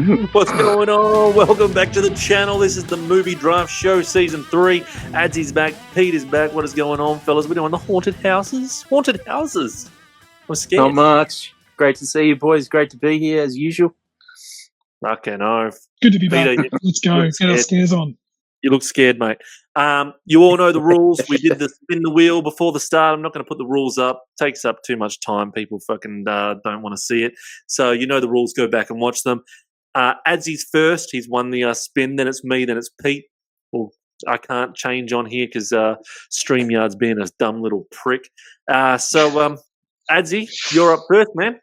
What's going on? Welcome back to the channel. This is the Movie Draft Show Season 3. Adsey's back. Pete is back. What is going on, fellas? We're doing the haunted houses. Haunted houses. I'm scared. Not much. Great to see you, boys. Great to be here, as usual. Okay, no. Good to be back. Peter, Let's go. Get our scares on. You look scared, mate. You all know the rules. We did the spin the wheel before the start. I'm not going to put the rules up. It takes up too much time. People fucking don't want to see it. So you know the rules. Go back and watch them. Adsey's first. He's won the spin. Then it's me. Then it's Pete. Well, I can't change on here because StreamYard's being a dumb little prick. So Adsey, you're up first, man.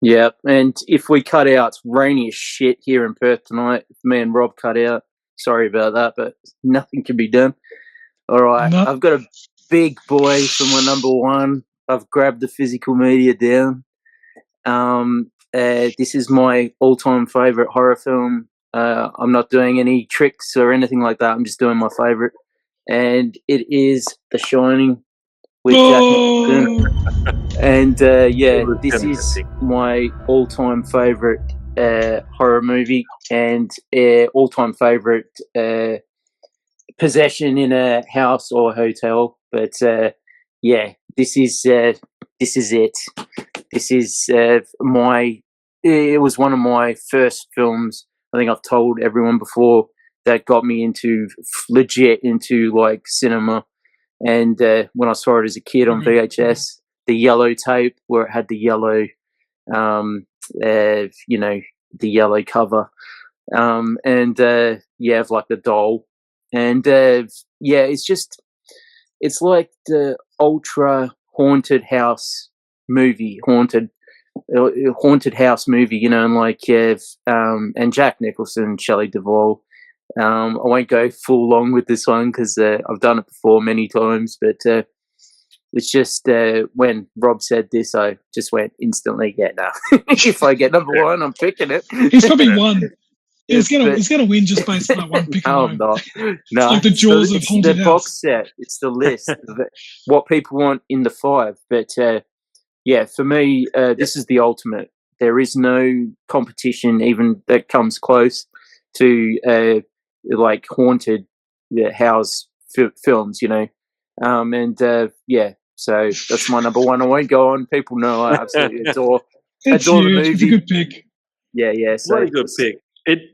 Yeah, and if we cut out, it's rainy as shit here in Perth tonight. If me and Rob cut out, sorry about that, but nothing can be done. All right, I've got a big boy for my number one. I've grabbed the physical media down. This is my all-time favourite horror film. I'm not doing any tricks or anything like that. I'm just doing my favourite. And it is The Shining with Jack Nicholson. And, this is my all-time favourite horror movie and all-time favourite possession in a house or a hotel. But, this is it. This is it was one of my first films. I think I've told everyone before that got me into like cinema. And when I saw it as a kid on VHS, the yellow tape where it had the yellow, the yellow cover, of like the doll, and it's like the ultra haunted house movie, haunted house movie, and like and Jack Nicholson, Shelley Duvall. I won't go full long with this one because I've done it before many times, but it's just when Rob said this, I just went instantly, if I get number one, I'm picking it. He's probably won. He's gonna win just based on that one pick. No, I'm not. No, it's like the Jaws of haunted the house. box set. It's the list of what people want in the 5. But for me, this is the ultimate. There is no competition even that comes close to like haunted house films, so that's my number one. I won't go on. People know I absolutely adore the movie. It's a good pick. Yeah. So very good pick.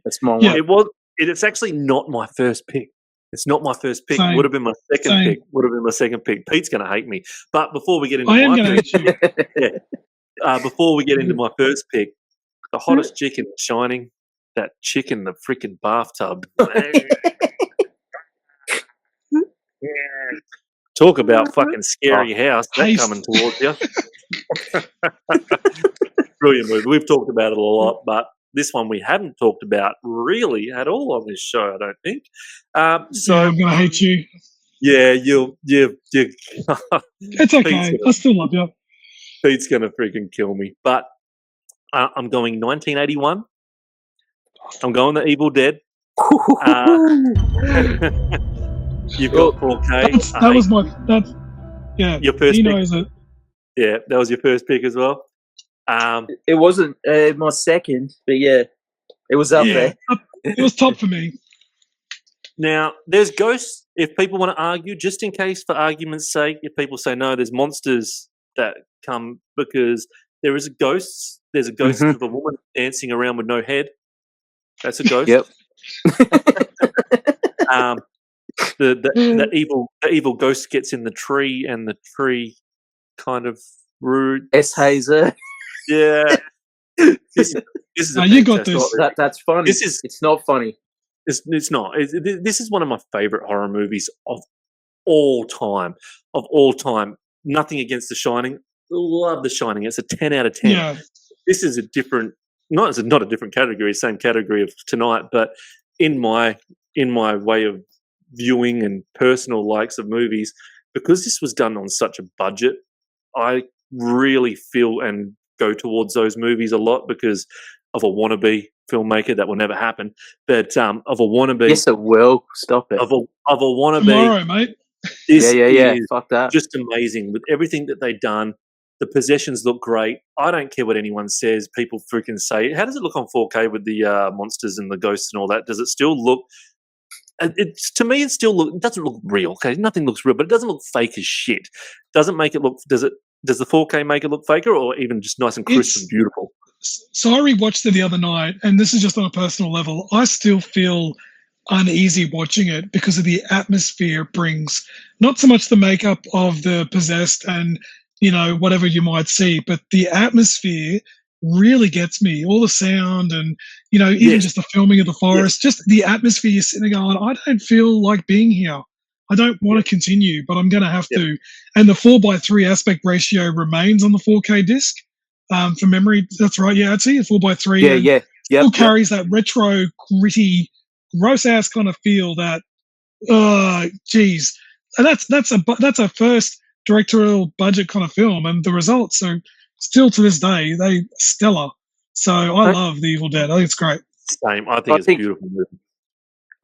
That's my one. It's actually not my first pick. It's not my first pick. Same. It would have been my second pick. Would have been my second pick. Pete's going to hate me. But before we get into before we get into my first pick, the hottest chick in Shining, that chick in the freaking bathtub. Talk about fucking scary house. That coming towards you. Brilliant movie. We've talked about it a lot, but this one we haven't talked about really at all on this show, I don't think. So I'm going to hate you. Yeah, you. It's okay. I still love you. Pete's going to freaking kill me. But I'm going 1981. I'm going The Evil Dead. You've got 4K. That was my... your first he pick. knows it. Yeah, that was your first pick as well. It wasn't my second, but it was up there. It was top for me. Now, there's ghosts. If people want to argue, just in case, for argument's sake, if people say no, there's monsters that come because there is a ghost. There's a ghost of a woman dancing around with no head. That's a ghost. Yep. The evil ghost gets in the tree, and the tree kind of rude. Hazer. Yeah. This is you got this. That's funny. It's not funny. It's not. This is one of my favorite horror movies of all time. Of all time. Nothing against The Shining. Love The Shining. It's a 10 out of 10. Yeah. This is a different. Not a different category. Same category of tonight, but in my way of viewing and personal likes of movies, because this was done on such a budget, I really feel and go towards those movies a lot because of a wannabe filmmaker. That will never happen, but of a wannabe. Yes, it will. Stop it. Of a wannabe. Tomorrow, mate. This yeah. is Fuck that. just amazing with everything that they've done. The possessions look great. I don't care what anyone says. People freaking say, how does it look on 4K with the monsters and the ghosts and all that? Does it still look? To me, it doesn't look real. Okay, nothing looks real, but it doesn't look fake as shit. Doesn't make it look. Does the 4K make it look faker, or even just nice and crisp and beautiful? So I rewatched it the other night, and this is just on a personal level. I still feel uneasy watching it because of the atmosphere it brings. Not so much the makeup of the possessed and, whatever you might see, but the atmosphere really gets me. All the sound and, even just the filming of the forest, just the atmosphere, you're sitting there going, I don't feel like being here. I don't want to continue, but I'm going to have to. And the 4:3 aspect ratio remains on the 4K disc. For memory, that's right. Yeah, Adsey, 4:3. Yeah. Still carries that retro, gritty, gross ass kind of feel. That, geez, and that's a first directorial budget kind of film, and the results are still to this day they stellar. So I love The Evil Dead. I think it's great. Same. I think it's a beautiful movie.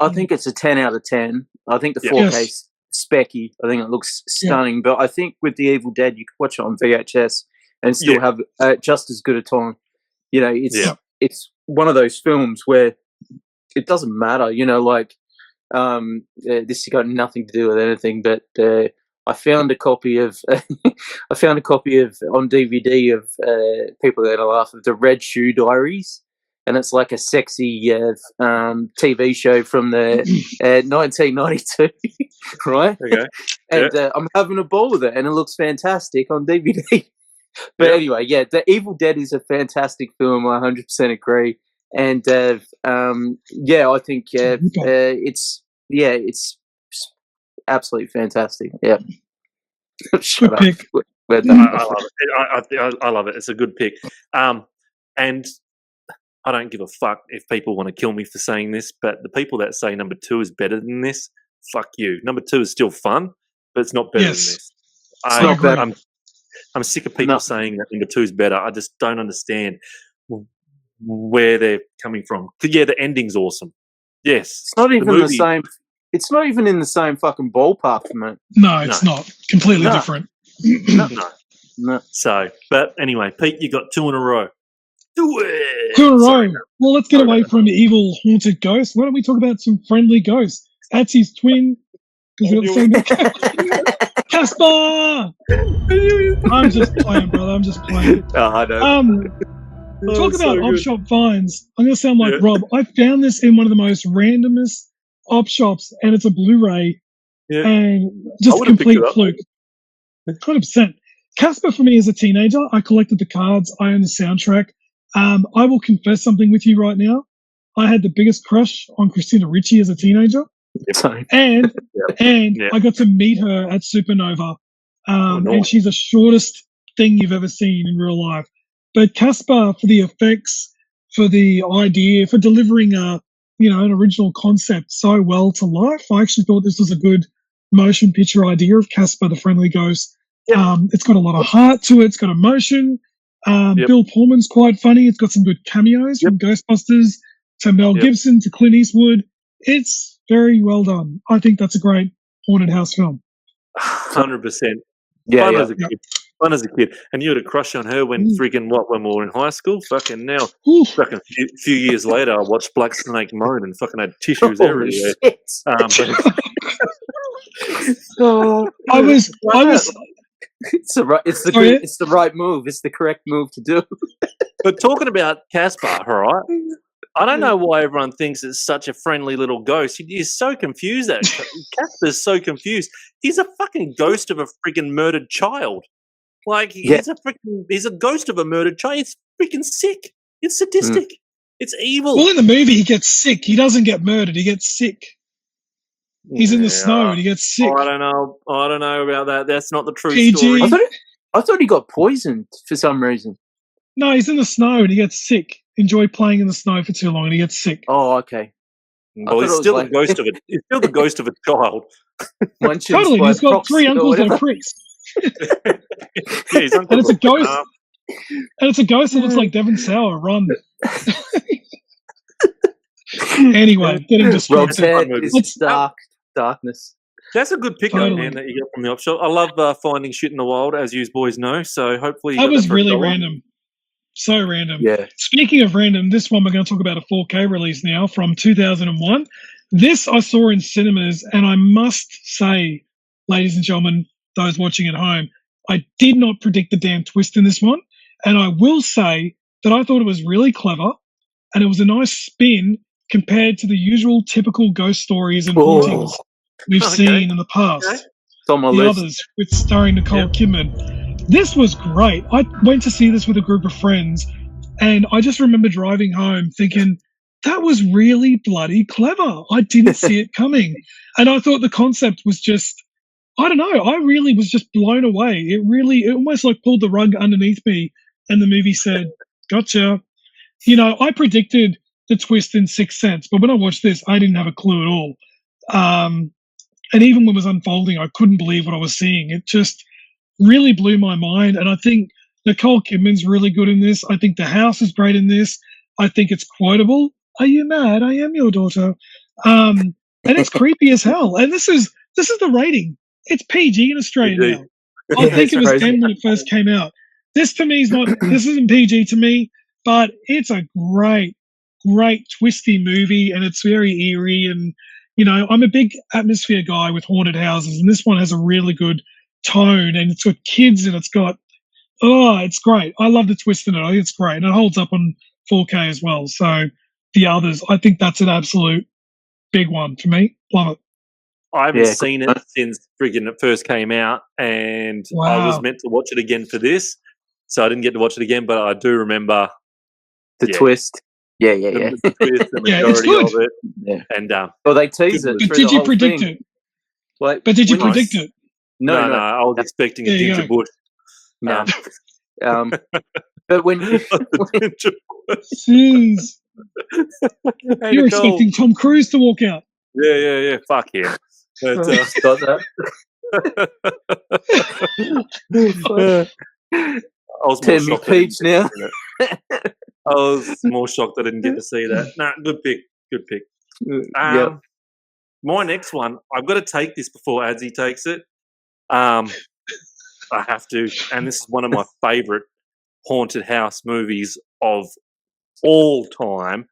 I think it's a 10 out of 10. I think the 4K specky. I think it looks stunning. But I think with The Evil Dead, you can watch it on VHS and still have just as good a time. It's one of those films where it doesn't matter. This has got nothing to do with anything. But I found a copy of on DVD of people that are gonna laugh, of the Red Shoe Diaries. And it's like a sexy TV show from the 1992, right? Okay. And I'm having a ball with it, and it looks fantastic on DVD. But anyway, The Evil Dead is a fantastic film. I 100% agree. And I think it's absolutely fantastic. Yeah. Good pick. I love it. I love it. It's a good pick. And I don't give a fuck if people want to kill me for saying this, but the people that say number 2 is better than this, fuck you. Number 2 is still fun, but it's not better than this. I'm sick of people saying that number 2 is better. I just don't understand where they're coming from. Yeah, the ending's awesome. Yes. It's not even the same. It's not even in the same fucking ballpark for me. No, it's not. Completely different. No. So, but anyway, Pete, you got 2 in a row. Do it. 2 in a row. Well, let's get away from the evil haunted ghosts. Why don't we talk about some friendly ghosts? Adsey's twin. Because we got the same Casper. I'm just playing, brother. I'm just playing. I know. Talk about op shop finds. I'm going to sound like Rob. I found this in one of the most randomest op shops, and it's a Blu-ray, and just a complete fluke. 100%. Casper for me as a teenager, I collected the cards. I own the soundtrack. I will confess something with you right now. I had the biggest crush on Christina Ricci as a teenager, and I got to meet her at Supernova, and she's the shortest thing you've ever seen in real life. But Casper, for the effects, for the idea, for delivering an original concept so well to life, I actually thought this was a good motion picture idea of Casper, the friendly ghost. It's got a lot of heart to it. It's got emotion. Bill Pullman's quite funny. It's got some good cameos from Ghostbusters to Mel Gibson to Clint Eastwood. It's very well done. I think that's a great haunted house film. 100%. Fun as a kid. And you had a crush on her when when we were in high school? Fucking now. Fucking few years later, I watched Black Snake Moan and fucking had tissues everywhere. I was It's the right move. It's the correct move to do. But talking about Casper, all right? I don't know why everyone thinks it's such a friendly little ghost. He's so confused. Casper's so confused. He's a fucking ghost of a freaking murdered child. Like he's a ghost of a murdered child. It's freaking sick. It's sadistic. It's evil. Well, in the movie, he gets sick. He doesn't get murdered. He gets sick. He's in the snow and he gets sick. I don't know about that. That's not the true PG. story. I thought he got poisoned for some reason. No, he's in the snow and he gets sick. Enjoy playing in the snow for too long and he gets sick. Oh, okay. Well, he's still the ghost of it. He's still the ghost of a child. Totally. He's got 3 uncles like pricks. And it's a ghost. And it's a ghost that looks like Devon Sauer. Run. Anyway, getting distracted. It's darkness. That's a good pickup, Totally. man, that you got from the op shop. I love finding shit in the wild, as you boys know. So hopefully you That got was that for really $1. random. So random. Yeah. Speaking of random, this one we're going to talk about a 4K release now from 2001. This I saw in cinemas, and I must say, ladies and gentlemen, those watching at home, I did not predict the damn twist in this one. And I will say that I thought it was really clever, and it was a nice spin compared to the usual typical ghost stories and hauntings we've seen in the past. Okay. It's on my The list. Others, with starring Nicole Kidman. This was great. I went to see this with a group of friends, and I just remember driving home thinking, that was really bloody clever. I didn't see it coming. And I thought the concept was just, I don't know, I really was just blown away. It almost like pulled the rug underneath me, and the movie said, gotcha. You know, I predicted the twist in Sixth Sense, but when I watched this, I didn't have a clue at all. And even when it was unfolding, I couldn't believe what I was seeing. It just really blew my mind. And I think Nicole Kidman's really good in this. I think the house is great in this. I think it's quotable. Are you mad? I am your daughter. And it's creepy as hell. And this is the rating. It's PG in Australia now. I think it was M when it first came out. This to me is not. This isn't PG to me, but it's a great twisty movie, and it's very eerie. And you know, I'm a big atmosphere guy with haunted houses, and this one has a really good tone, and it's got kids, and it's got it's great. I love the twist in it. I think it's great, and it holds up on 4K as well. So The Others, I think that's an absolute big one for me. Love it. I haven't seen it since friggin' it first came out, and I was meant to watch it again for this, so I didn't get to watch it again. But I do remember the twist. Yeah. The twist, the majority of it. Yeah. And well, they tease it. But did you predict it? Like, but did you predict it? No. I was expecting a ginger bush. No. But when ginger bush. Jeez. You're expecting Tom Cruise to walk out. Yeah. Fuck him. But, got that. I was more shocked. Peach now. I was more shocked I didn't get to see that. Nah, good pick. My next one, I've got to take this before Adsey takes it. I have to, and this is one of my favourite haunted house movies of all time.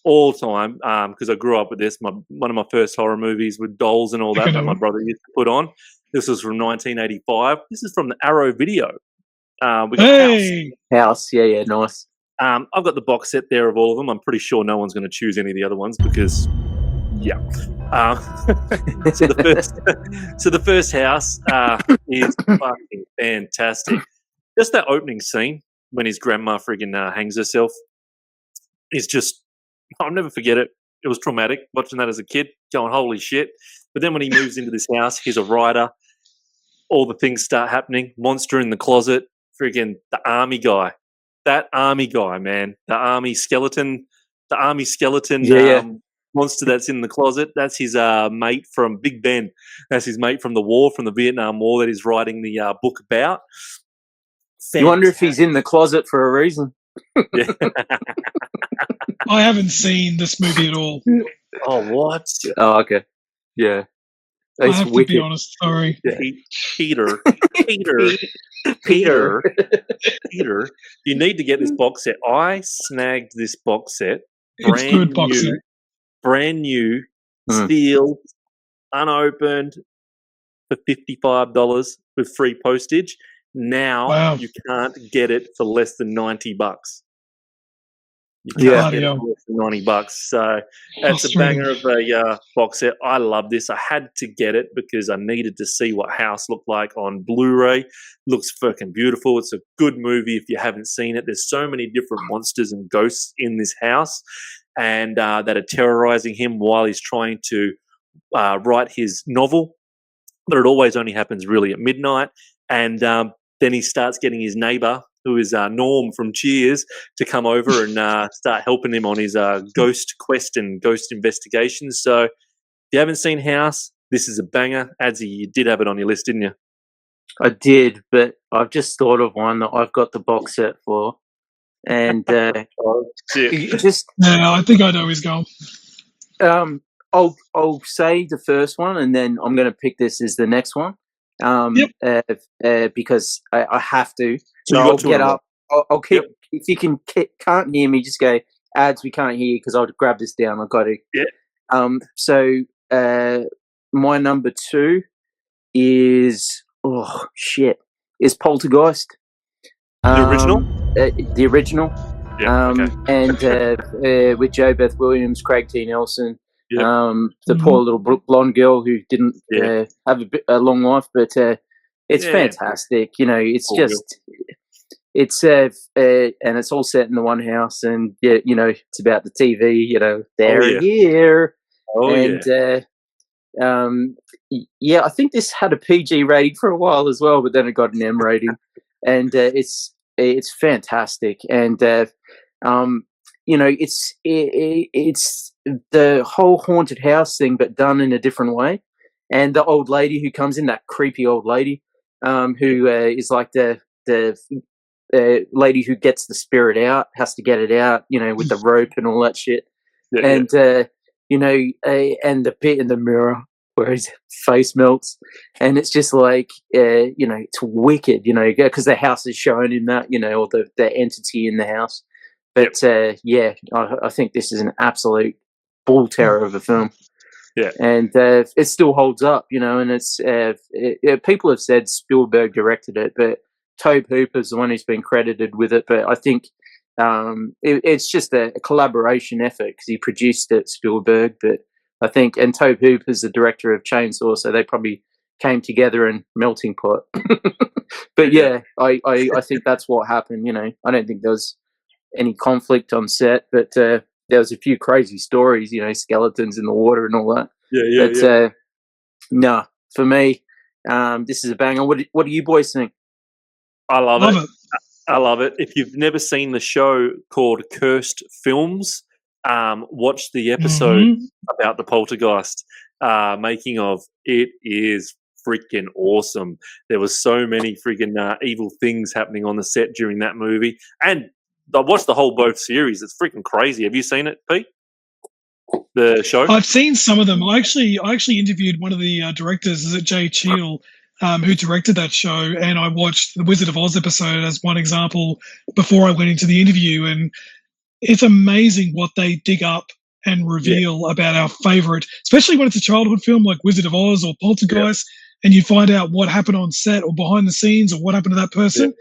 Because I grew up with this. One of my first horror movies with dolls and all that my brother used to put on. This was from 1985. This is from the Arrow video. We got House. Yeah, nice. I've got the box set there of all of them. I'm pretty sure no one's going to choose any of the other ones because, so the first house is fucking fantastic. Just that opening scene when his grandma friggin' hangs herself is just, I'll never forget it. It was traumatic watching that as a kid, going, holy shit. But then when he moves into this house, he's a writer. All the things start happening. Monster in the closet. Friggin' the army guy. That army guy, man. The army skeleton monster that's in the closet. That's his mate from Big Ben. That's his mate from the war, from the Vietnam War that he's writing the book about. You wonder if he's in the closet for a reason. Yeah. I haven't seen this movie at all. Oh, what? Oh, okay. Yeah. I have to be honest. Sorry. Peter. You need to get this box set. I snagged this box set. It's good box set. Brand new, sealed, unopened for $55 with free postage. Now you can't get it for less than $90. You can't get it for less than $90. So that's a banger of a box set. I love this. I had to get it because I needed to see what House looked like on Blu-ray. Looks fucking beautiful. It's a good movie if you haven't seen it. There's so many different monsters and ghosts in this house, and that are terrorizing him while he's trying to write his novel. But it always only happens really at midnight. And then he starts getting his neighbour, who is Norm from Cheers, to come over and start helping him on his ghost quest and ghost investigations. So if you haven't seen House, this is a banger. Adsey, you did have it on your list, didn't you? I did, but I've just thought of one that I've got the box set for. And I think I know he's going. I'll say the first one, and then I'm going to pick this as the next one. Because I have to. So I'll get up. I'll keep. Yep. If you can't hear me, just go, Ads, we can't hear you, because I'll grab this down. I've got to. Yeah. So my number 2 is is Poltergeist. The original. The original. Yeah. Okay. And with Jo Beth Williams, Craig T. Nelson. Yep. The poor little blonde girl who didn't have a long life, but it's fantastic. You know, it's poor just girl. It's and it's all set in the one house, and you know, it's about the TV. You know, they're here. I think this had a PG rating for a while as well, but then it got an M rating, and it's fantastic. And you know, it's the whole haunted house thing, but done in a different way. And the old lady who comes in, that creepy old lady, who is like the lady who gets the spirit out, has to get it out, you know, with the rope and all that shit. You know, and the bit in the mirror where his face melts, and it's just like, you know, it's wicked, you know, because the house is showing him that, you know, or the entity in the house. But I think this is an absolute bull terror of a film. Yeah, and it still holds up, you know. And it's people have said Spielberg directed it, but Tobe Hooper's the one who's been credited with it. But I think it's just a collaboration effort, because he produced it, Spielberg. But I think, and Tobe Hooper's the director of Chainsaw, so they probably came together in melting pot. But I think that's what happened. You know, I don't think there was any conflict on set, but there was a few crazy stories, you know, skeletons in the water and all that. But for me, this is a banger. What do you boys think? I love it. I love it. If you've never seen the show called Cursed Films, watch the episode about the Poltergeist making of. It is freaking awesome. There was so many freaking evil things happening on the set during that movie, and I watched the whole both series. It's freaking crazy. Have you seen it, Pete? The show? I've seen some of them. I actually interviewed one of the directors, is it Jay Cheel, who directed that show, and I watched the Wizard of Oz episode as one example before I went into the interview, and it's amazing what they dig up and reveal about our favourite, especially when it's a childhood film like Wizard of Oz or Poltergeist, and you find out what happened on set or behind the scenes or what happened to that person. Yeah.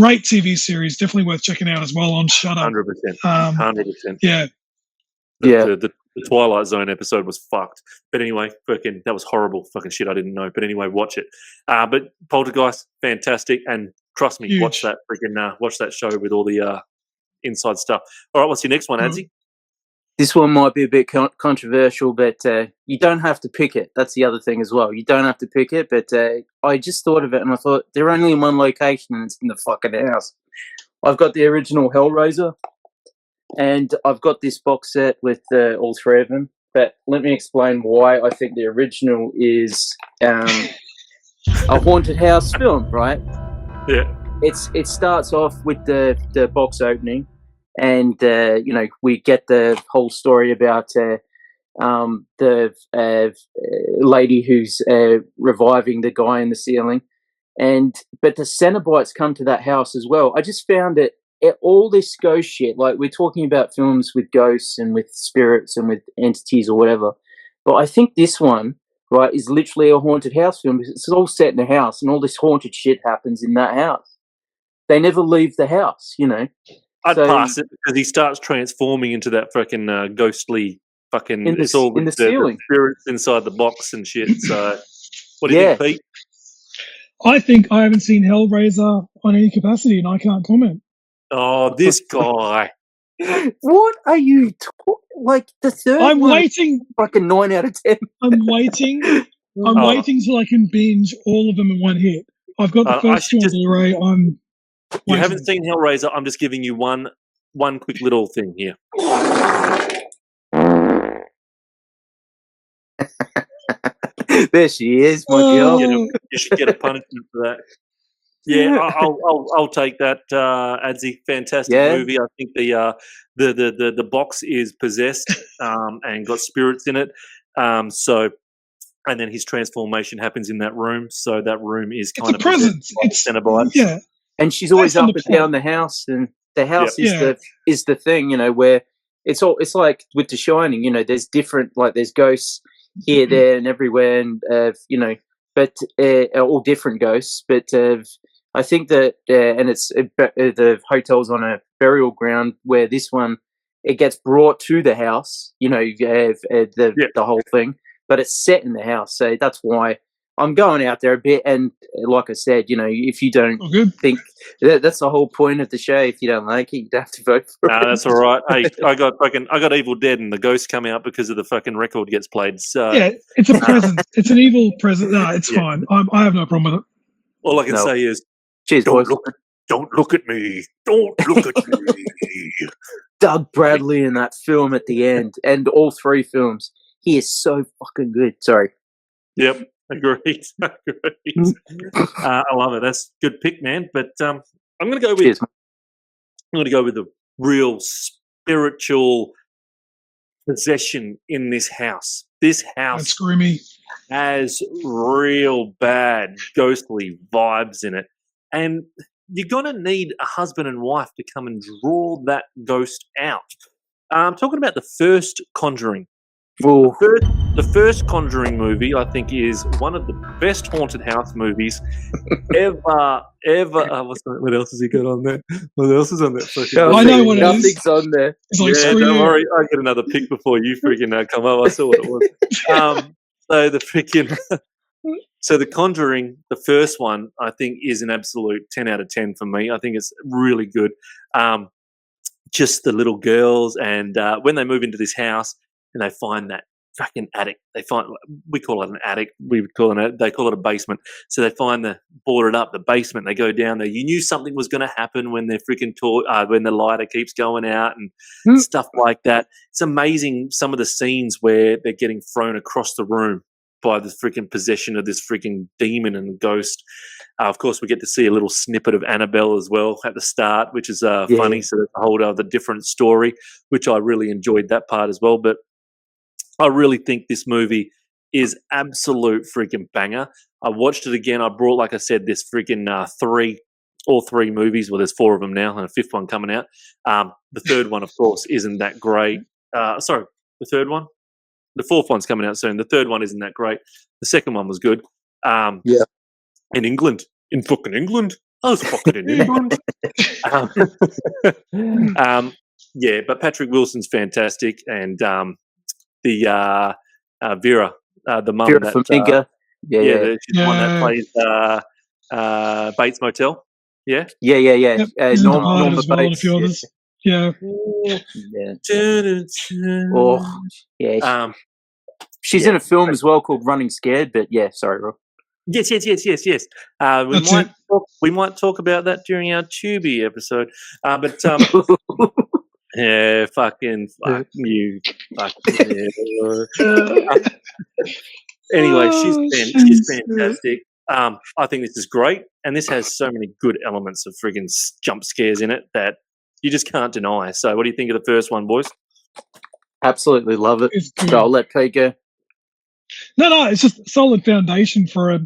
Great TV series, definitely worth checking out as well on Shudder. 100%. 100%. Yeah. The Twilight Zone episode was fucked. But anyway, that was horrible fucking shit. I didn't know. But anyway, watch it. But Poltergeist, fantastic. And trust me, watch that show with all the inside stuff. All right, what's your next one, Adsey? This one might be a bit controversial, but you don't have to pick it. That's the other thing as well. You don't have to pick it, but I just thought of it, and I thought, they're only in one location, and it's in the fucking house. I've got the original Hellraiser, and I've got this box set with all three of them. But let me explain why I think the original is a haunted house film, right? Yeah. It starts off with the box opening. And you know, we get the whole story about the lady who's reviving the guy in the ceiling, but the Cenobites come to that house as well. I just found it all this ghost shit. Like, we're talking about films with ghosts and with spirits and with entities or whatever, but I think this one, right, is literally a haunted house film. It's all set in a house, and all this haunted shit happens in that house. They never leave the house, you know. I'd pass it, because he starts transforming into that fucking ghostly fucking. It's all in the ceiling, the spirits inside the box and shit. So, what do you think, Pete? I think I haven't seen Hellraiser on any capacity, and I can't comment. Oh, this guy! What are you like? The third? I'm waiting. Fucking 9 out of 10. I'm waiting. I'm waiting till I can binge all of them in one hit. I've got the first two on Blu-ray. You haven't seen Hellraiser. I'm just giving you one quick little thing here. There she is, my girl. You should get a punishment for that. Yeah, I'll take that. Adsey, fantastic movie. I think the box is possessed and got spirits in it. So, and then his transformation happens in that room. So that room is kind of a presence. It's yeah. And she's always up and down the house, and the house is the thing, where it's like with The Shining, there's different, like there's ghosts here, there, and everywhere, and but all different ghosts. But I think that, and it's the hotel's on a burial ground where this one, it gets brought to the house, the whole thing, but it's set in the house. So that's why I'm going out there a bit. And like I said, if you don't think that's the whole point of the show, if you don't like it, you don't have to vote for it. No, that's all right. Hey, I got Evil Dead, and the ghosts come out because of the fucking record gets played. So yeah, it's a presence. It's an evil presence. No, it's fine. I have no problem with it. All I can say is, cheers, boys. Don't look at me. Don't look at me. Doug Bradley in that film at the end, and all 3 films. He is so fucking good. Sorry. Yep, agreed. I love it. That's a good pick, man. But I'm going to go with. Cheers. I'm going to go with the real spiritual possession in this house. This house has real bad ghostly vibes in it, and you're going to need a husband and wife to come and draw that ghost out. I'm talking about the first Conjuring. The first Conjuring movie, I think, is one of the best haunted house movies ever. What else has he got on there? What else is on there? I know what it is. Nothing's on there. Don't worry. I'll get another pick before you freaking come up. I saw what it was. So the freaking... So the Conjuring, the first one, I think is an absolute 10 out of 10 for me. I think it's really good. Just the little girls, and when they move into this house and they find that fucking attic, we call it an attic. They call it a basement. So they find boarded up the basement. They go down there. You knew something was going to happen when they're freaking when the lighter keeps going out and stuff like that. It's amazing some of the scenes where they're getting thrown across the room by the freaking possession of this freaking demon and ghost. Of course, we get to see a little snippet of Annabelle as well at the start, which is funny. So that's a whole other different story, which I really enjoyed that part as well. But I really think this movie is absolute freaking banger. I watched it again. I brought, like I said, this freaking all 3 movies. Well, there's 4 of them now, and a 5th one coming out. The 3rd one, of course, isn't that great. Sorry, the 3rd one? The 4th one's coming out soon. The 3rd one isn't that great. The 2nd one was good. In England. In fucking England. I was fucking in England. But Patrick Wilson's fantastic. And the Vera, the mum. Vera Farmiga. She's the one that plays Bates Motel. Yeah? Yeah. Yep. Norma as well, and a few others. Yeah. Oh, yeah. She's in a film as well called Running Scared, but yeah, sorry, Rob. Yes. We might talk about that during our Tubi episode. But yeah, fuck you. Anyway, she's fantastic. I think this is great, and this has so many good elements of friggin' jump scares in it that you just can't deny. So what do you think of the first one, boys? Absolutely love it. So I'll let Pete go. No, it's just a solid foundation for a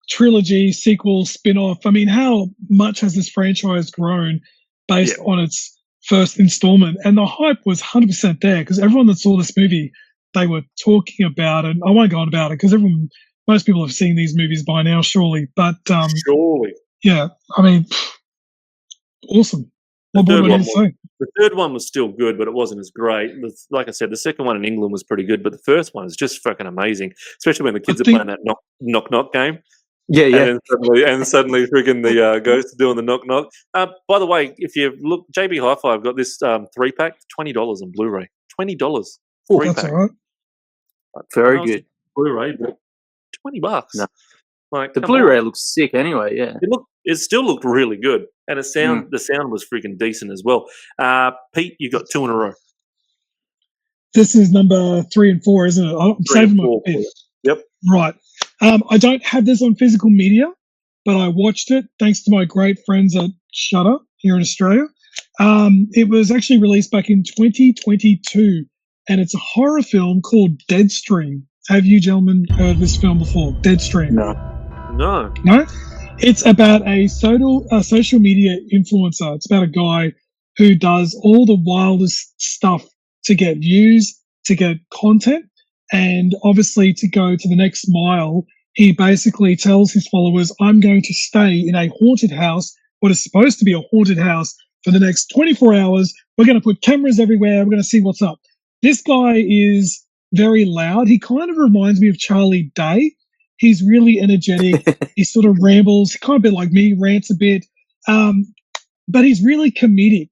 trilogy, sequel, spin-off. I mean, how much has this franchise grown based on its first installment? And the hype was 100% there, because everyone that saw this movie, they were talking about it. I won't go on about it because most people have seen these movies by now, surely. But surely. Yeah, I mean, awesome. The 3rd one was still good, but it wasn't as great. Like I said, the 2nd one in England was pretty good, but the 1st one is just fucking amazing, especially when the kids are playing that knock game. Yeah. And suddenly freaking the ghost doing the knock. By the way, if you look, JB Hi-Fi have got this 3-pack, $20 on Blu-ray. $20. Oh, that's all right. Very good. Blu-ray, but $20. No. Like the Blu-ray looks sick anyway. Yeah, it still looked really good, and the sound was freaking decent as well. Pete, you got 2 in a row. This is number 3 and 4, isn't it? I'm saving my pick. Yep. Right. I don't have this on physical media, but I watched it thanks to my great friends at Shudder here in Australia. It was actually released back in 2022, and it's a horror film called Deadstream. Have you gentlemen heard of this film before? Deadstream. No. No? It's about a social media influencer. It's about a guy who does all the wildest stuff to get views, to get content, and obviously to go to the next mile. He basically tells his followers, I'm going to stay in a haunted house, what is supposed to be a haunted house, for the next 24 hours. We're going to put cameras everywhere. We're going to see what's up. This guy is very loud. He kind of reminds me of Charlie Day. He's really energetic. He sort of rambles, kind of a bit like me, rants a bit. But he's really comedic.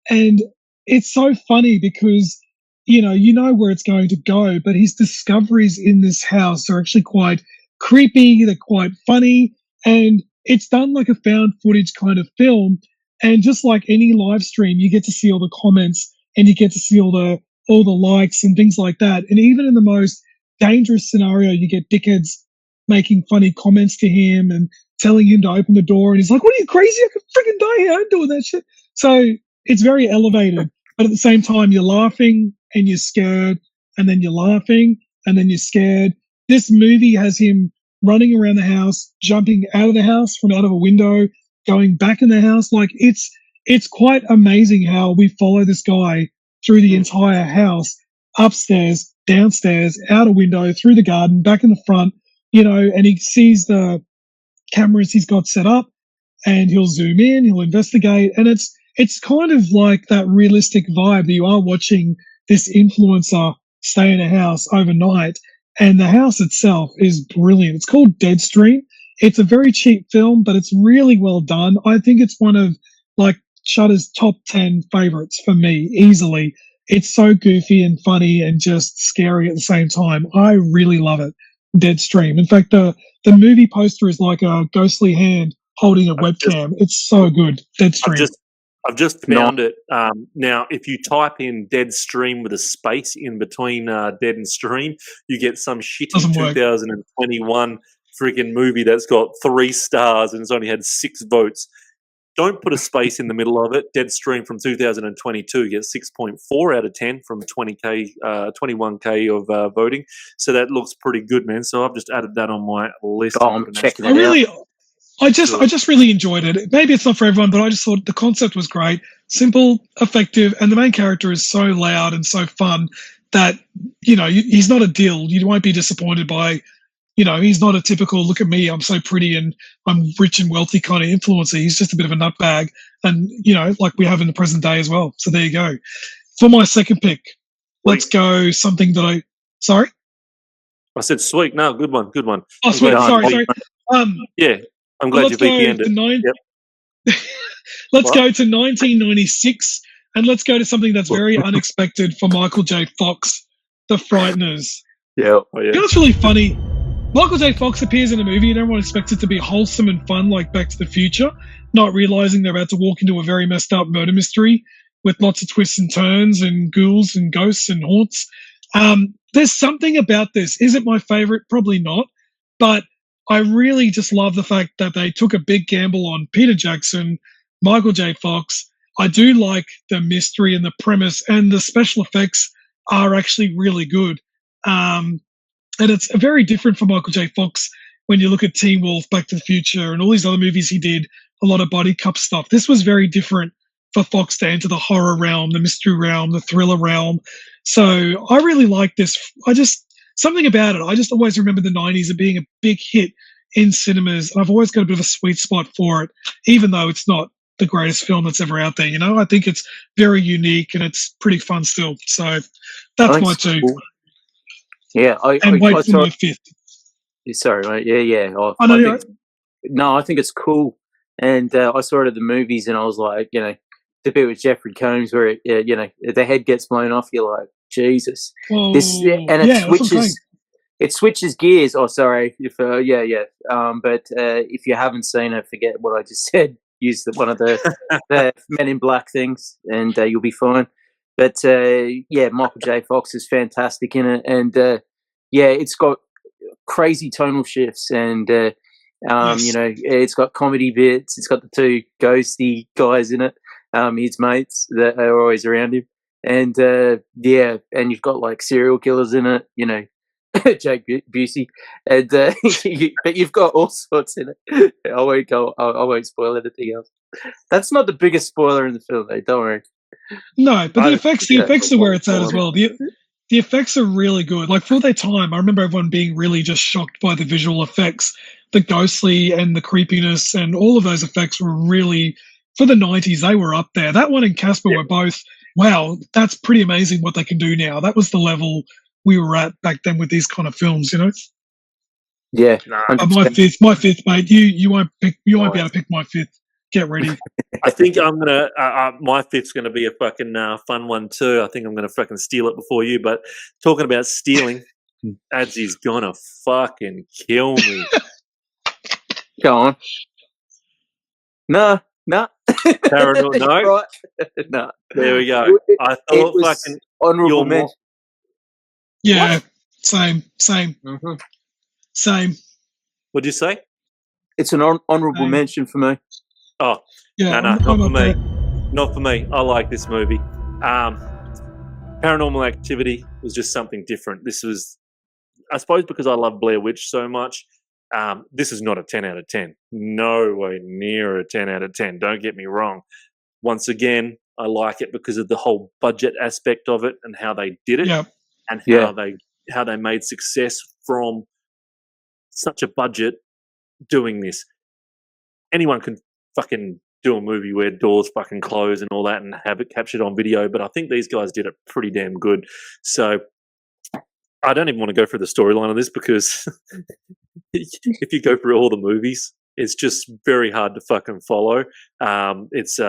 And it's so funny because, you know where it's going to go, but his discoveries in this house are actually quite creepy. They're quite funny. And it's done like a found footage kind of film. And just like any live stream, you get to see all the comments and you get to see all the likes and things like that. And even in the most dangerous scenario, you get dickheads making funny comments to him and telling him to open the door. And he's like, what are you, crazy? I could freaking die here. I'm doing that shit. So it's very elevated. But at the same time, you're laughing and you're scared. And then you're laughing and then you're scared. This movie has him running around the house, jumping out of the house from out of a window, going back in the house. Like it's quite amazing how we follow this guy through the entire house, upstairs, downstairs, out a window, through the garden, back in the front, and he sees the cameras he's got set up and he'll zoom in, he'll investigate. And it's kind of like that realistic vibe that you are watching this influencer stay in a house overnight. And the house itself is brilliant. It's called Deadstream. It's a very cheap film, but it's really well done. I think it's one of like Shudder's top 10 favorites for me, easily. It's so goofy and funny and just scary at the same time. I really love it. Deadstream. In fact, the movie poster is like a ghostly hand holding a webcam. It's so good. Deadstream. I've just found it. Now, if you type in Deadstream with a space in between Dead and Stream, you get some shitty 2021 freaking movie that's got 3 stars and it's only had 6 votes. Don't put a space in the middle of it. Deadstream from 2022 gets 6.4 out of 10 from 21K of voting. So that looks pretty good, man. So I've just added that on my list. Oh, I'm checking it out. I just really enjoyed it. Maybe it's not for everyone, but I just thought the concept was great, simple, effective, and the main character is so loud and so fun that, he's not a dill. You won't be disappointed by, he's not a typical, look at me, I'm so pretty and I'm rich and wealthy kind of influencer. He's just a bit of a nutbag and, like we have in the present day as well. So there you go. For my second pick, let's go something that sorry? I said sweet. No, good one. Oh, sweet. Sorry. Yeah. I'm glad you VPN'd it. Yep. Let's go to 1996 and let's go to something that's very unexpected for Michael J. Fox, The Frighteners. Yeah. Oh, yeah. It's really funny. Michael J. Fox appears in a movie and everyone expects it to be wholesome and fun like Back to the Future, not realizing they're about to walk into a very messed up murder mystery with lots of twists and turns and ghouls and ghosts and haunts. There's something about this. Is it my favorite? Probably not. But I really just love the fact that they took a big gamble on Peter Jackson, Michael J. Fox. I do like the mystery and the premise, and the special effects are actually really good. And it's very different for Michael J. Fox when you look at Teen Wolf, Back to the Future, and all these other movies he did, a lot of buddy cop stuff. This was very different for Fox to enter the horror realm, the mystery realm, the thriller realm. So I really like this. Something about it. I just always remember the 90s as being a big hit in cinemas. And I've always got a bit of a sweet spot for it, even though it's not the greatest film that's ever out there. I think it's very unique and it's pretty fun still. So that's my 2. Cool. Yeah. Wait for my 5th. Sorry, mate. Yeah. I think it's cool. And I saw it at the movies and I was like, the bit with Jeffrey Combs where, the head gets blown off, you're like, Jesus. It switches gears. Oh, sorry. But if you haven't seen it, forget what I just said. Use one of the Men in Black things, and you'll be fine. But Michael J. Fox is fantastic in it, and it's got crazy tonal shifts, and it's got comedy bits. It's got the 2 ghosty guys in it, his mates that are always around him. And and you've got like serial killers in it, Jake Busey, and but you've got all sorts in it. I won't spoil anything else. That's not the biggest spoiler in the film, though. Don't worry. No, but the effects are where it's at as well. The effects are really good. Like for their time, I remember everyone being really just shocked by the visual effects, the ghostly and the creepiness, and all of those effects were really, for the 90s, they were up there. That one and Casper were both, wow, that's pretty amazing what they can do now. That was the level we were at back then with these kind of films, you know? Yeah. My fifth, mate. You won't be able to pick my fifth. Get ready. I think I'm gonna. My fifth's gonna be a fucking fun one too. I think I'm gonna fucking steal it before you. But talking about stealing, Adsey's gonna fucking kill me. Go on. No. Paranoid, no. Right. No. There we go. I thought fucking honourable mention. Yeah. What? Same. Mm-hmm. Same. What'd you say? It's an honourable mention for me. Oh, yeah, no, not for me. Not for me. I like this movie. Paranormal Activity was just something different. This was, I suppose, because I love Blair Witch so much. This is not a 10 out of 10. Nowhere near a 10 out of 10. Don't get me wrong. Once again, I like it because of the whole budget aspect of it and how they did it, and how they made success from such a budget doing this. Anyone can fucking do a movie where doors fucking close and all that and have it captured on video, but I think these guys did it pretty damn good. So I don't even want to go through the storyline of this because if you go through all the movies, it's just very hard to fucking follow. It's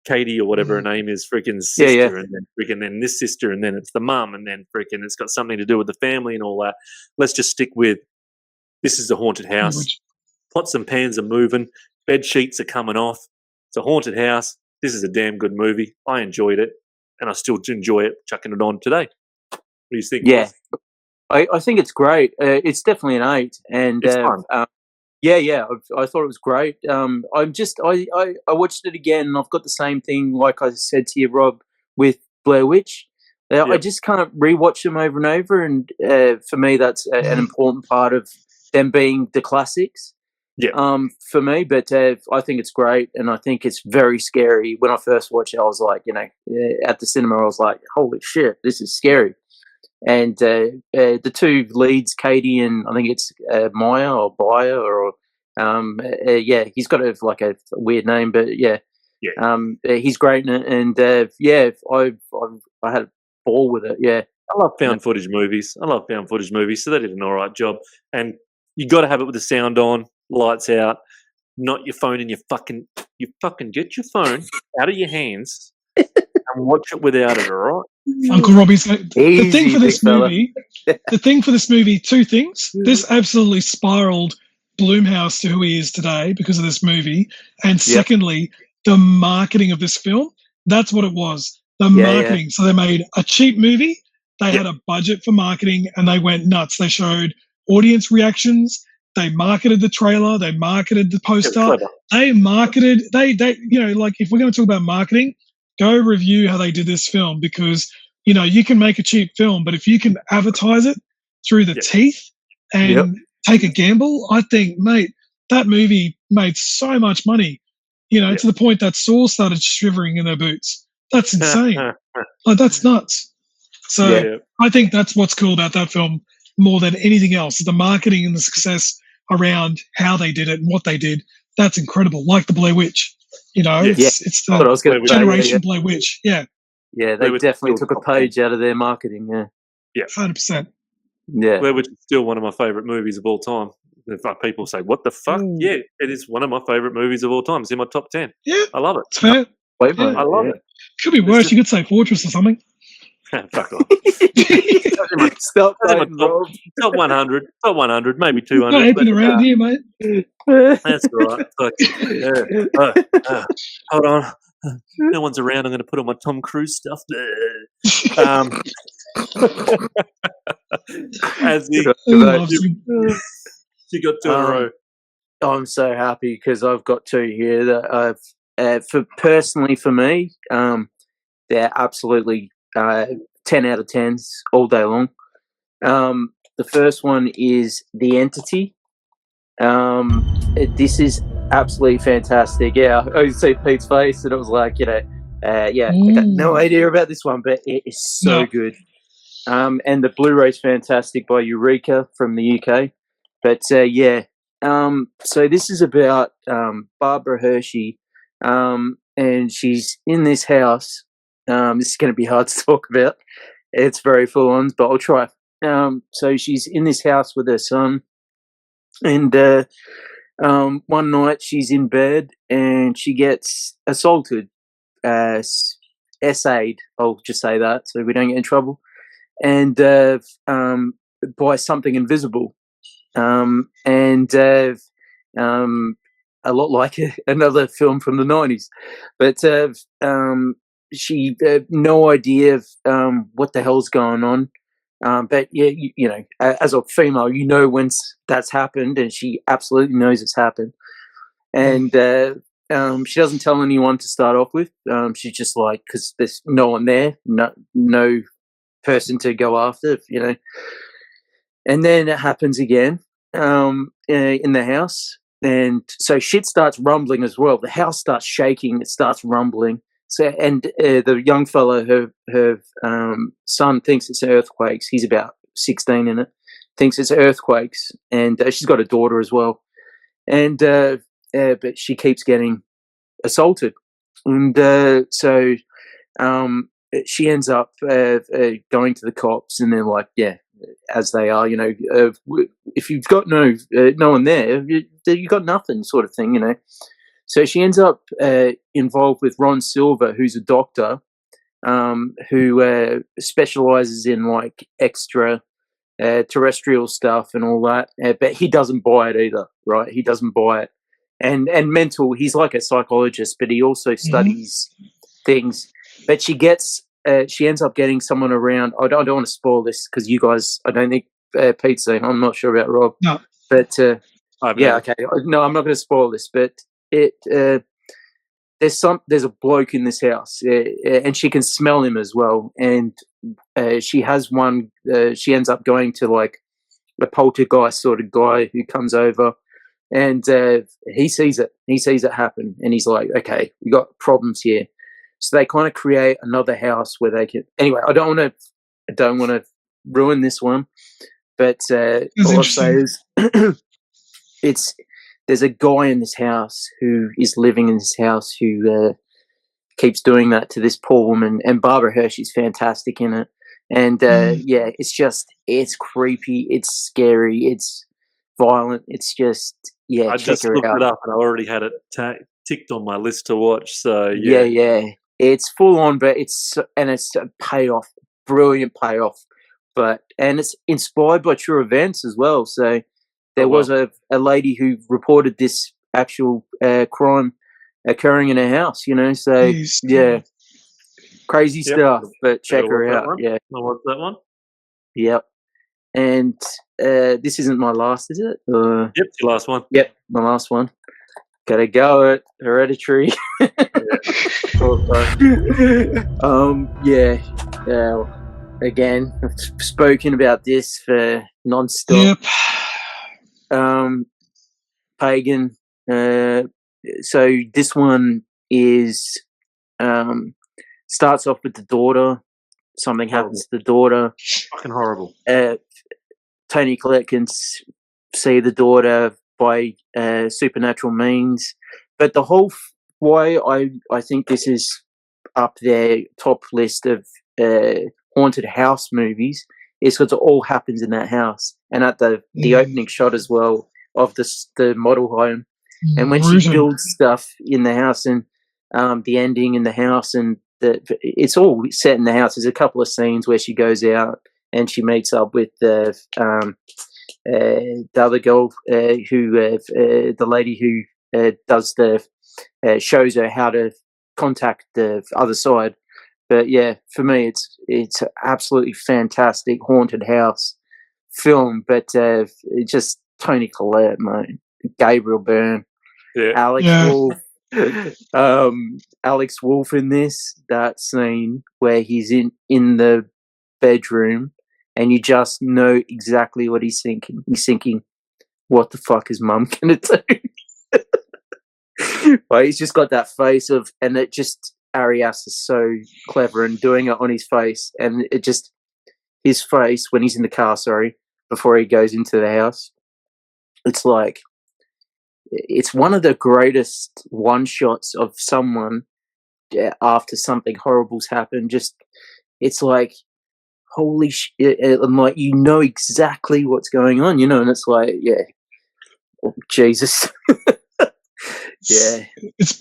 Katie or whatever her name is, freaking sister, and then freaking then this sister, and then it's the mum, and then freaking it's got something to do with the family and all that. Let's just stick with this is a haunted house. Pots and pans are moving. Bed sheets are coming off. It's a haunted house. This is a damn good movie. I enjoyed it, and I still enjoy it chucking it on today. What do you think? Yeah, I think it's great. It's definitely an 8, and it's fun. I thought it was great. I watched it again, and I've got the same thing, like I said to you, Rob, with Blair Witch. I just kind of rewatch them over and over, and for me, that's an important part of them being the classics. Yeah. For me, but I think it's great, and I think it's very scary. When I first watched it, I was like, at the cinema, I was like, "Holy shit, this is scary!" And the two leads, Katie and I think it's Maya or Baya, or he's got a weird name, but he's great in it, and I had a ball with it. Yeah, I love found footage movies. So they did an all right job, and you got to have it with the sound on. Lights out, not your phone in your fucking. You fucking get your phone out of your hands and watch it without it. All right, Uncle Robbie's. The thing for this movie, two things. This absolutely spiraled Blumhouse to who he is today because of this movie, and secondly, the marketing of this film. That's what it was. The marketing. So they made a cheap movie. They had a budget for marketing, and they went nuts. They showed audience reactions. They marketed the trailer. They marketed the poster. They marketed. They if we're going to talk about marketing, go review how they did this film, because you can make a cheap film, but if you can advertise it through the teeth and take a gamble, I think, mate, that movie made so much money. To the point that Saw started shivering in their boots. That's insane. That's nuts. So I think that's what's cool about that film more than anything else. The marketing and the success around how they did it and what they did. That's incredible. Like the Blair Witch. It's the generation Blair Witch. Yeah. Yeah, they definitely took a page out of their marketing. Yeah. 100%. Yeah. Blair Witch is still one of my favourite movies of all time. If people say, what the fuck? Yeah, it is one of my favourite movies of all time. It's in my top 10. Yeah. I love it. It's fair. I love it. Could be worse. You could say Fortress or something. Fuck off. Stop top 100, maybe 200. Not heading around here, mate. That's right. Hold on. No one's around. I'm going to put on my Tom Cruise stuff. As you got 2 in a row. I'm so happy because I've got 2 here that personally for me, they're absolutely 10 out of 10s all day long. the first one is The Entity. This is absolutely fantastic. Yeah, I see Pete's face, and it was like, I got no idea about this one, but it is so good. And the Blu-ray's fantastic by Eureka from the UK. But so this is about Barbara Hershey, and she's in this house. This is going to be hard to talk about. It's very full on, but I'll try. So she's in this house with her son, and one night she's in bed and she gets assaulted, essayed. I'll just say that so we don't get in trouble, and by something invisible, and a lot like another film from the 90s, but she no idea of what the hell's going on. But yeah, you know, as a female, you know when that's happened, and she absolutely knows it's happened. And she doesn't tell anyone to start off with. She's just like, because there's no one there, no person to go after, you know. And then it happens again in the house, and so shit starts rumbling as well. The house starts shaking. It starts rumbling. So, and the young fellow, her son, thinks it's earthquakes. He's about 16 in it. Thinks it's earthquakes, and she's got a daughter as well. And but she keeps getting assaulted, and so she ends up going to the cops, and they're like, yeah, as they are, you know, if you've got no one there, you got nothing, sort of thing, you know. So she ends up involved with Ron Silver, who's a doctor who specializes in like extra terrestrial stuff and all that, but he doesn't buy it either, right? He doesn't buy it, and mental. He's like a psychologist, but he also studies things. But she ends up getting someone around. I don't want to spoil this because you guys, I don't think Pete's seen. I'm not sure about Rob. No, but yeah, okay. No, I'm not going to spoil this, but there's a bloke in this house, and she can smell him as well. And she has one. She ends up going to like a poltergeist sort of guy who comes over, and he sees it. He sees it happen, and he's like, "Okay, we got problems here." So they kind of create another house where they can. Anyway, I don't want to ruin this one, but all I'll say is, there's a guy in this house who is living in this house who keeps doing that to this poor woman, and Barbara Hershey's fantastic in it. And yeah, it's creepy, it's scary, it's violent, it's just, yeah. I just looked it up and I already had it ticked on my list to watch. So yeah, it's full on, but it's a payoff, brilliant payoff. And it's inspired by true events as well. So there was a lady who reported this actual crime occurring in her house, you know. So yeah, crazy stuff. But check her out. Yeah, I'll watch that one. Yep. And this isn't my last, is it? Yep, your last one. Yep, my last one. Gotta go at Hereditary. Again, I've spoken about this for non-stop. Yep. Pagan. So this one is starts off with the daughter. Something happens to the daughter. Fucking horrible. Tony Collette can see the daughter by supernatural means, but the whole why I think this is up there top list of haunted house movies is because it all happens in that house, and at the opening shot as well of the model home, and when she builds stuff in the house, and the ending in the house, and it's all set in the house. There's a couple of scenes where she goes out and she meets up with the other girl, the lady who does shows her how to contact the other side. But yeah, for me, it's absolutely fantastic haunted house film. But just Tony Collette, mate, Gabriel Byrne, Alex Wolff. Alex Wolff in that scene where he's in the bedroom and you just know exactly what he's thinking. He's thinking, what the fuck is Mum gonna do? But he's just got that face of, and it just, Ari Aster is so clever in doing it on his face, and it just, his face when he's in the car, before he goes into the house, it's like, it's one of the greatest one-shots of someone after something horrible's happened. Just, it's like, holy shit, and like, you know exactly what's going on, and it's like, yeah, oh, Jesus. Yeah, it's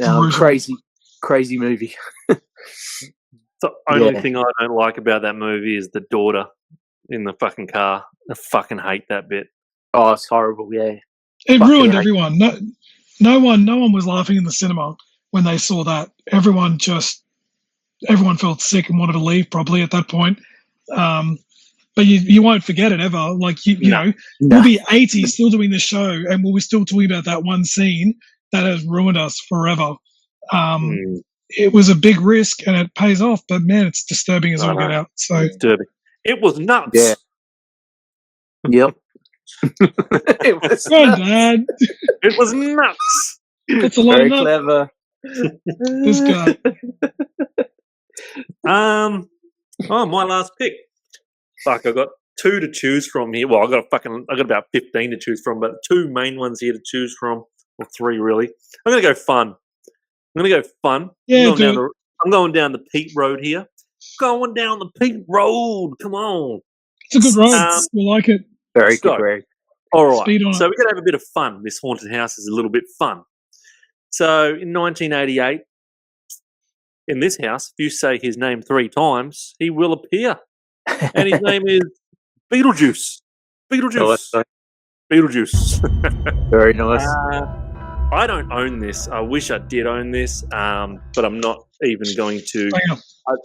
crazy movie. The only thing I don't like about that movie is the daughter in the fucking car. I fucking hate that bit. Oh, it's horrible. Yeah, it ruined everyone. No one was laughing in the cinema when they saw that. Everyone felt sick and wanted to leave probably at that point. But you won't forget it ever. Like we'll be 80 still doing the show, and we'll be still talking about that one scene that has ruined us forever. It was a big risk, and it pays off. But man, it's disturbing as all get out. So disturbing. It was nuts. Yeah. Yep. It was Dad. It was nuts. It's a lot very of nuts. clever. This guy. My last pick. Fuck, I got 2 to choose from here. Well, I got about 15 to choose from, but 2 main ones here to choose from, or 3 really. I'm gonna go fun. Yeah, I'm going down the Pete Road here. Going down the Pete Road. Come on. It's a good road. We like it. Very good, Greg. All right. So we're going to have a bit of fun. This haunted house is a little bit fun. So in 1988, in this house, if you say his name 3 times, he will appear. And his name is Beetlejuice. Beetlejuice. Very nice. I don't own this. I wish I did own this, but I'm not even going to. I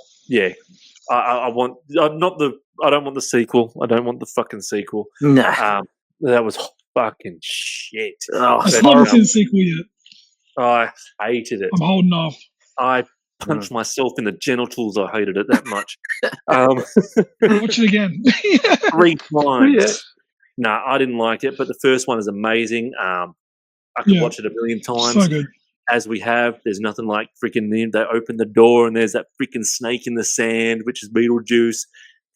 don't want the sequel. I don't want the fucking sequel. Nah. That was fucking shit. Oh, I still haven't seen the sequel yet. I hated it. I'm holding off. I punched myself in the genitals. I hated it that much. Watch it again. 3 times. Yeah. Nah, I didn't like it, but the first one is amazing. I could watch it a million times. So good. As we have, there's nothing like freaking them. They open the door and there's that freaking snake in the sand, which is Beetlejuice.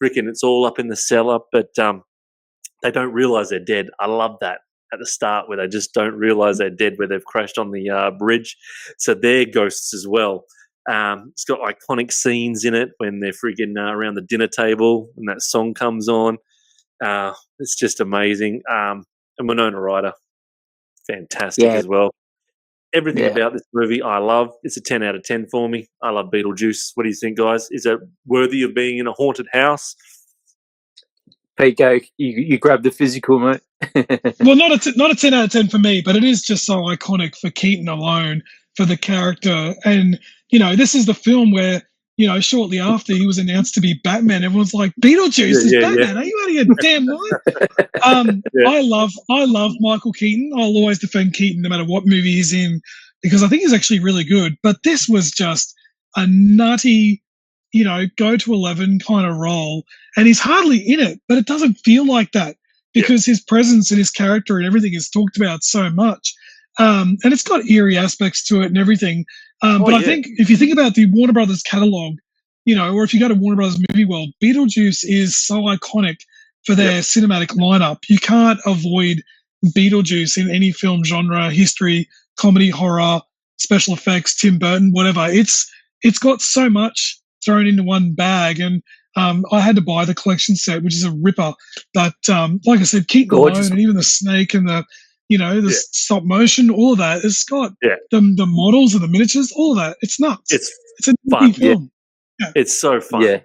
Freaking, it's all up in the cellar, but they don't realize they're dead. I love that at the start where they just don't realize they're dead, where they've crashed on the bridge. So they're ghosts as well. It's got iconic scenes in it when they're freaking around the dinner table and that song comes on. It's just amazing. And Winona Ryder, fantastic as well. Everything about this movie I love. It's a 10 out of 10 for me. I love Beetlejuice. What do you think, guys? Is it worthy of being in a haunted house? Pete, go. You grab the physical, mate. Well, not a 10 out of 10 for me, but it is just so iconic for Keaton alone, for the character. And, this is the film where, shortly after he was announced to be Batman, everyone's like, Beetlejuice is Batman. Are you out of your damn mind? I love Michael Keaton. I'll always defend Keaton no matter what movie he's in, because I think he's actually really good. But this was just a nutty, go to 11 kind of role. And he's hardly in it, but it doesn't feel like that because his presence and his character and everything is talked about so much. And it's got eerie aspects to it and everything. I think if you think about the Warner Brothers catalog, or if you go to Warner Brothers Movie World, Beetlejuice is so iconic for their cinematic lineup. You can't avoid Beetlejuice in any film genre, history, comedy, horror, special effects, Tim Burton, whatever. It's got so much thrown into one bag, and I had to buy the collection set, which is a ripper. But like I said, Keaton alone, and even the snake and the stop motion, all of that. It's got the models and the miniatures, all of that. It's nuts. It's a fun film. Yeah. It's so fun. Yeah.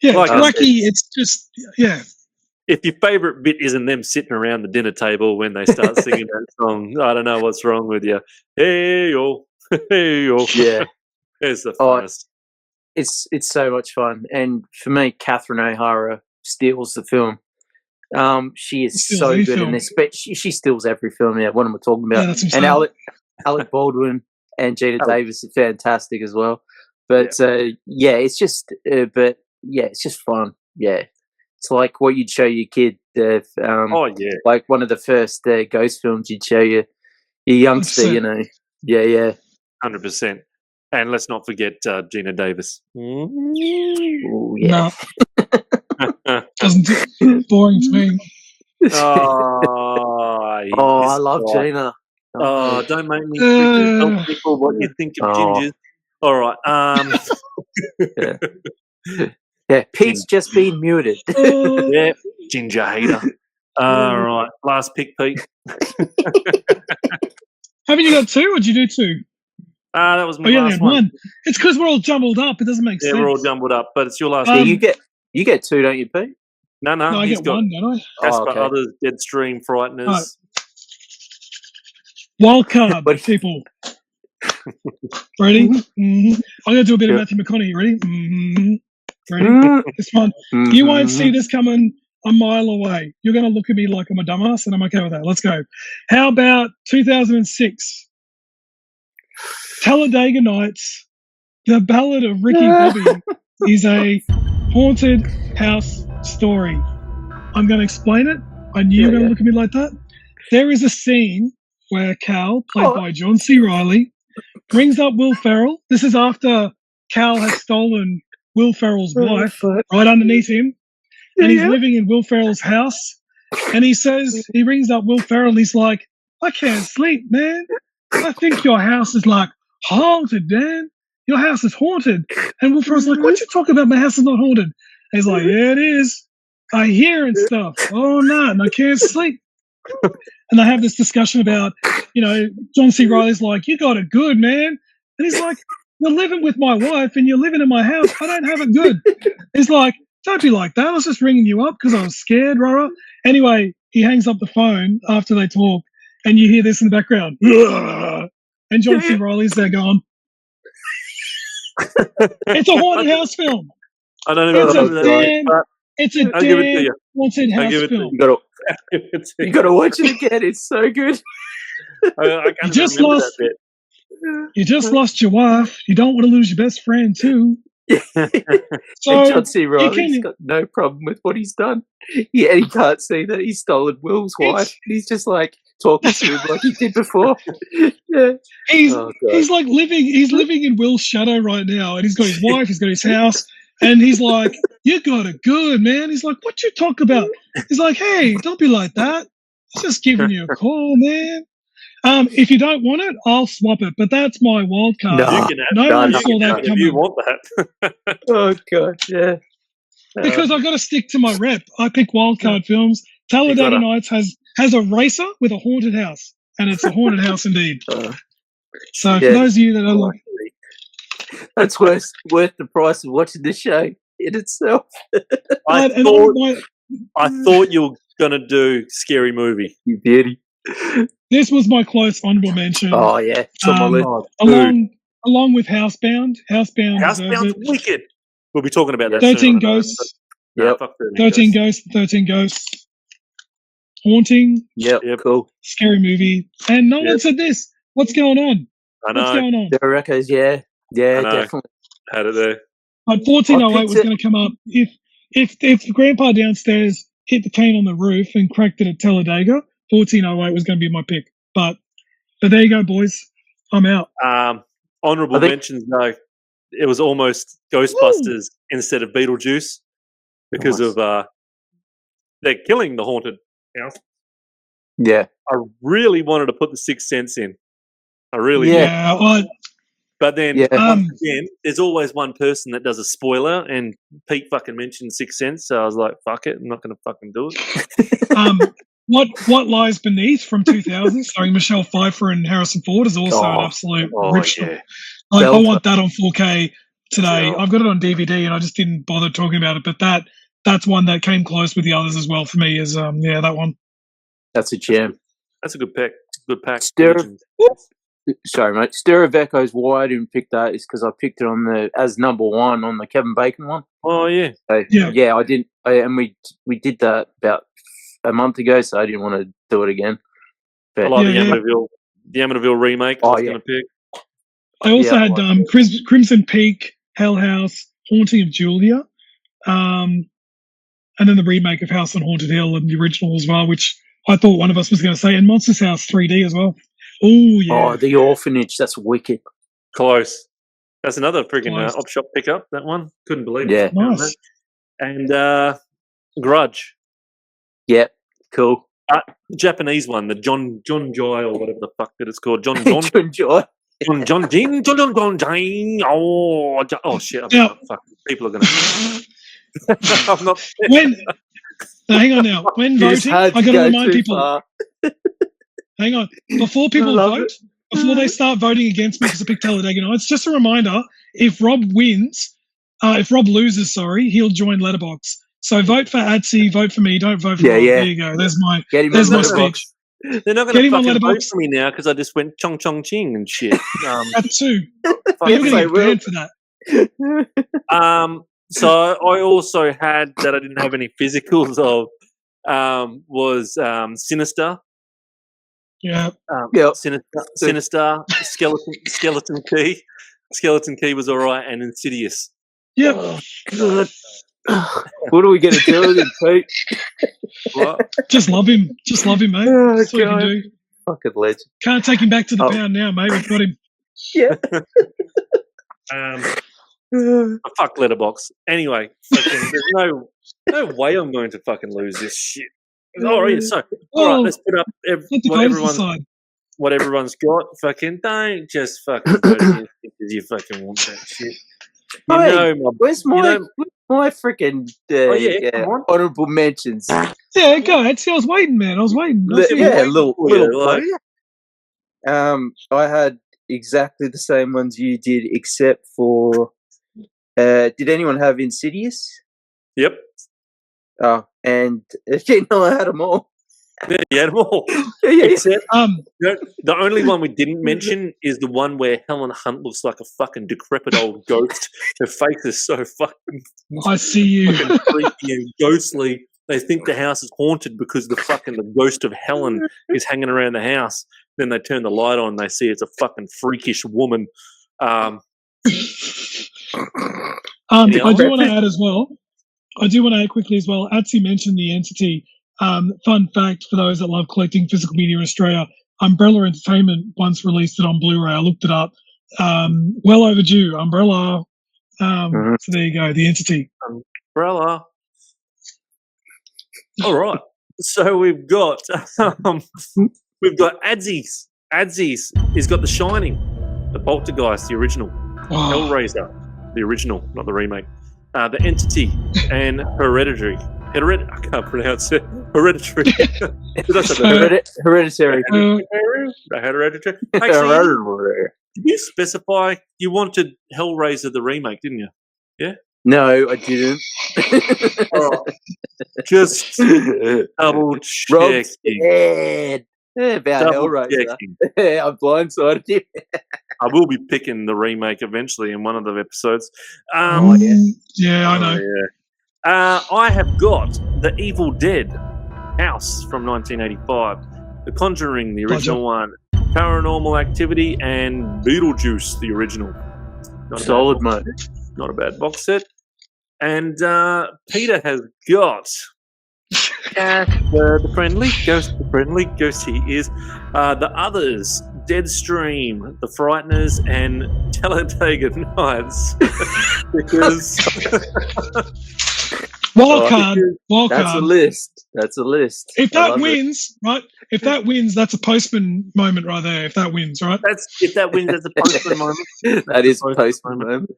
Yeah, like wacky. It's just, If your favourite bit isn't them sitting around the dinner table when they start singing that song, I don't know what's wrong with you. Hey, yo. Hey, yo. Yeah. It's the funnest. It's so much fun. And for me, Catherine O'Hara steals the film. She is so good in this, but she steals every film. Yeah, what am I talking about? And Alec Baldwin and Gina Davis are fantastic as well. But it's just, it's just fun. Yeah, It's like what you'd show your kid. Like one of the first ghost films you'd show your youngster. 100%. You know. Yeah. 100%. And let's not forget Gina Davis. Ooh, yeah. No. Boring to me. I love Gina. Oh, don't make me tell people what you think of gingers. All right. Yeah, Pete's just been muted. Yeah, ginger hater. All right. Last pick, Pete. Haven't you got 2, or did you do 2? That was my you last had one. 1. It's because we're all jumbled up. It doesn't make sense. Yeah, we're all jumbled up, but it's your last Yeah, one. you get 2, don't you, Pete? No, I he's get got 1, don't I? Casper, Others, Deadstream, Frighteners. Wild card, people. Ready? Mm-hmm. I'm going to do a bit of Matthew McConaughey. Ready? Mm-hmm. Ready? This one. You won't see this coming a mile away. You're going to look at me like I'm a dumbass, and I'm okay with that. Let's go. How about 2006? Talladega Nights. The Ballad of Ricky Bobby is a haunted house story. I'm going to explain it. I knew you were going to look at me like that. There is a scene where Cal, played by John C. Reilly, brings up Will Ferrell. This is after Cal has stolen Will Ferrell's wife right underneath him, and he's living in Will Ferrell's house. And he brings up Will Ferrell, and he's like, I can't sleep, man. I think your house is like haunted, man. Your house is haunted. And Will Ferrell's like, what you talking about? My house is not haunted. And he's like, yeah, it is. I hear and stuff. Oh, no, and I can't sleep. And they have this discussion about, John C. Reilly's like, you got it good, man. And he's like, you're living with my wife and you're living in my house. I don't have it good. He's like, don't be like that. I was just ringing you up because I was scared, rah. Anyway, he hangs up the phone after they talk, and you hear this in the background. And John C. Reilly's there going, it's a haunted house film. I don't even know that. It's a damn haunted house film. You got to watch it again. It's so good. I you just lost your wife. You don't want to lose your best friend too. So John C. Reilly's got no problem with what he's done. Yeah, he can't see that he's stolen Will's wife. He's just like talking to him like he did before. Yeah, he's like living in Will's shadow right now, and he's got his wife, he's got his house, and he's like, "You got it good, man." He's like, "What you talk about?" He's like, "Hey, don't be like that. I was just giving you a call, man. If you don't want it, I'll swap it. But that's my wild card. No one saw that coming. You want that? Oh god, yeah. Because I got to stick to my rep. I pick wild card films. Talladega Nights has a racer with a haunted house, and it's a haunted house indeed. So for those of you that are like, that's worth the price of watching the show in itself. I thought you were gonna do Scary Movie. You beauty. This was my close honorable mention. Oh yeah, along with Housebound. Housebound's wicked. We'll be talking about that. 13 Ghosts. Yep. 13 Ghosts. Haunting. Yep. Cool. Scary Movie. And no one said this. What's going on? I know. What's going on? The records, yeah, definitely. Had it there. But 1408 was going to come up if Grandpa downstairs hit the cane on the roof and cracked it at Talladega. 1408 was going to be my pick, but there you go, boys. I'm out. Honorable mentions though. It was almost Ghostbusters instead of Beetlejuice because of they're killing the haunted house. Yeah, I really wanted to put the Sixth Sense in. I really did. But then once again, there's always one person that does a spoiler, and Pete fucking mentioned Sixth Sense, so I was like, "Fuck it, I'm not going to fucking do it." What Lies Beneath from 2000, starring Michelle Pfeiffer and Harrison Ford, is also an absolute rich. Yeah. Like, I want that on 4K today. I've got it on DVD, and I just didn't bother talking about it. But that's one that came close with the others as well for me. Is that one? That's a gem. That's a good pick. Good pack. Sorry, mate. Stir of Echoes. Why I didn't pick that is because I picked it as number one on the Kevin Bacon one. Oh yeah. So, yeah, I didn't. And we did that about a month ago, so I didn't want to do it again. But, I like the Amityville remake. I was going to pick. I also had Crimson Peak, Hell House, Haunting of Julia. and then the remake of House on Haunted Hill and the original as well, which I thought one of us was going to say, and Monsters House 3D as well. Oh yeah. Oh, The Orphanage. That's wicked. Close. That's another freaking op shop pickup. That one, couldn't believe it. Yeah, nice. And Grudge. Yep, cool. The Japanese one, the John Joy or whatever the fuck that it's called. John Joy. John. Oh shit! Fuck. People are gonna. I'm not. Hang on now. When voting, I got to remind people. Hang on, before people vote, before they start voting against me because I picked Talladega Nights, just a reminder: if Rob loses, he'll join Letterboxd. So vote for Adsey, vote for me, don't vote for Rob. There you go. There's my speech. They're not going to fucking vote for me now because I just went chong chong ching and shit. That too. You're going to get banned for that. So I also had that I didn't have any physicals of was Sinister. Yeah. Sinister, Skeleton Key. Skeleton Key was all right, and Insidious. Yeah. Oh, God. What are we going to do with him, Pete? What? Just love him, mate. Oh, that's what you can do. Fucking legend. Can't take him back to the pound now, mate. We've got him. Yeah. Fuck Letterboxd. Anyway, there's no way I'm going to fucking lose this shit. All right, so all right, let's put up what everyone's got. Fucking don't just fucking vote because you fucking want that shit. Where's my freaking honourable mentions? Yeah, go ahead. See, I was waiting, man. I was waiting. Little I had exactly the same ones you did, except for. Did anyone have Insidious? Yep. Oh, and no, I had them all. Yeah, you had them all. Except, the only one we didn't mention is the one where Helen Hunt looks like a fucking decrepit old ghost. Her face is so fucking. I see you. Fucking creepy and ghostly. They think the house is haunted because the ghost of Helen is hanging around the house. Then they turn the light on and they see it's a fucking freakish woman. I do want to add as well. I do want to add quickly as well. Adsey mentioned The Entity. Fun fact for those that love collecting physical media in Australia, Umbrella Entertainment once released it on Blu-ray. I looked it up. Well overdue. Umbrella. So there you go. The Entity. Umbrella. All right. So we've got Adsey's. Adsey's. He's got The Shining, The Poltergeist, the original, Hellraiser, the original, not the remake. The Entity and Hereditary. I can't pronounce it. Hereditary. Hereditary. Hereditary. Actually, did you specify you wanted Hellraiser the remake, didn't you? Yeah? No, I didn't. Just double checking. About Hellraiser. I'm blindsided you. I will be picking the remake eventually in one of the episodes. Yeah, I know. I have got The Evil Dead House from 1985, The Conjuring, the original one, Paranormal Activity, and Beetlejuice, the original. Solid, mate. Not a bad box set. And Peter has got the friendly ghost he is. The Others, Deadstream, The Frighteners, and Talladega Nights. Because Wildcard. That's a list. If that wins, right? If that wins, that's a Postman moment right there. If that wins, right? If that wins, that's a Postman moment. That is a Postman moment.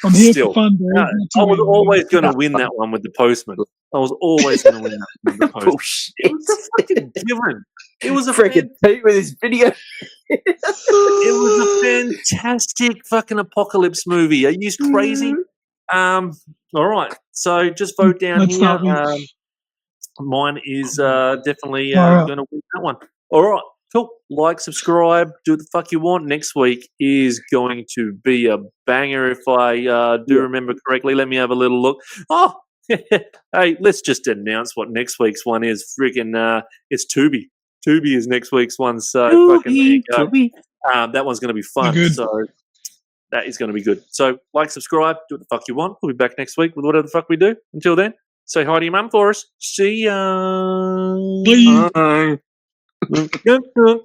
I'm here for fun, bro. I was always going to win that one with the Postman. I was always going to win that one with the Postman. Bullshit. It was a fucking given. It was a freaking Pete with his video. It was a fantastic fucking apocalypse movie. Are you crazy? All right. So just vote down here. Mine is definitely going to win that one. All right. Cool. Like, subscribe, do what the fuck you want. Next week is going to be a banger if I do remember correctly. Let me have a little look. Oh, hey, let's just announce what next week's one is. Freaking, it's Tubi. Tubi is next week's one, so fucking that one's going to be fun. So that is going to be good. So like, subscribe, do what the fuck you want. We'll be back next week with whatever the fuck we do. Until then. Say hi to your mum for us. See ya. Bye. Bye.